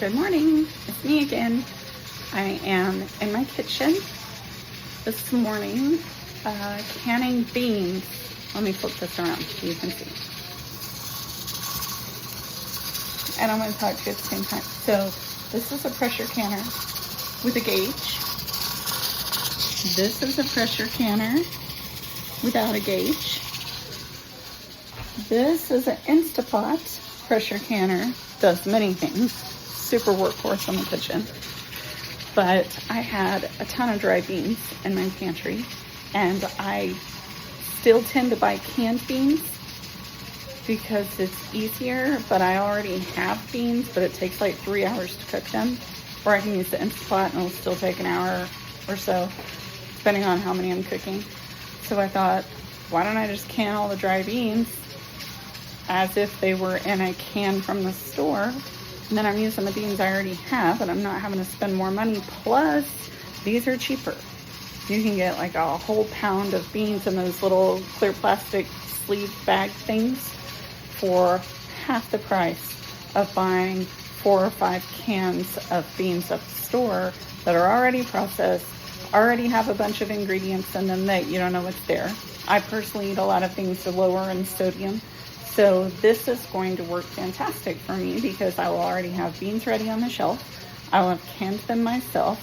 Good morning, it's me again. I am in my kitchen this morning canning beans. Let me flip this around so you can see. And I'm going to talk to you at the same time. So this is a pressure canner with a gauge. This is a pressure canner without a gauge. This is an Instapot pressure canner. Does many things. Super workhorse in the kitchen. But I had a ton of dry beans in my pantry, and I still tend to buy canned beans because it's easier, but I already have beans, but it takes like 3 hours to cook them. Or I can use the Instapot and it'll still take an hour or so, depending on how many I'm cooking. So I thought, why don't I just can all the dry beans as if they were in a can from the store? And then I'm using the beans I already have, and I'm not having to spend more money. Plus, these are cheaper. You can get like a whole pound of beans in those little clear plastic sleeve bag things for half the price of buying 4 or 5 cans of beans at the store that are already processed, already have a bunch of ingredients in them that you don't know what's there. I personally eat a lot of things that are lower in sodium. So this is going to work fantastic for me because I will already have beans ready on the shelf. I will have canned them myself,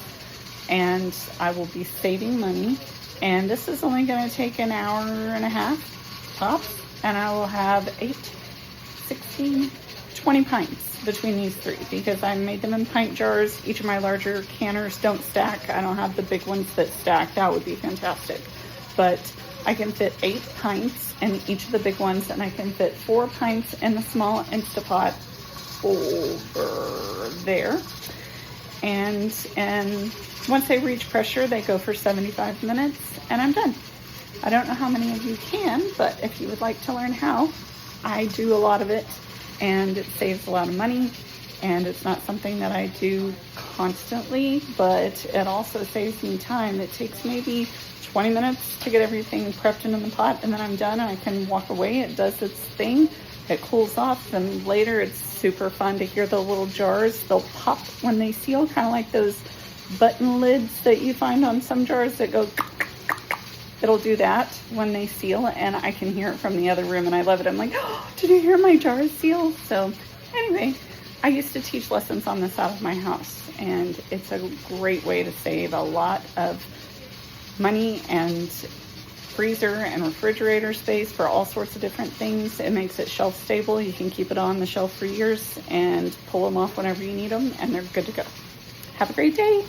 and I will be saving money. And this is only going to take an hour and a half tops, and I will have 8, 16, 20 pints between these 3 because I made them in pint jars. Each of my larger canners don't stack. I don't have the big ones that stack. That would be fantastic. But I can fit 8 pints in each of the big ones, and I can fit 4 pints in the small Instapot over there. And once they reach pressure, they go for 75 minutes, and I'm done. I don't know how many of you can, but if you would like to learn how, I do a lot of it, and it saves a lot of money, and it's not something that I do constantly, but it also saves me time. It takes maybe 20 minutes to get everything prepped into the pot, and then I'm done and I can walk away. It does its thing. It cools off, and later it's super fun to hear the little jars. They'll pop when they seal, kind of like those button lids that you find on some jars that go. It'll do that when they seal, and I can hear it from the other room, and I love it. I'm like, oh, did you hear my jars seal? So anyway, I used to teach lessons on this out of my house, and it's a great way to save a lot of money and freezer and refrigerator space for all sorts of different things. It makes it shelf stable. You can keep it on the shelf for years and pull them off whenever you need them, and they're good to go. Have a great day.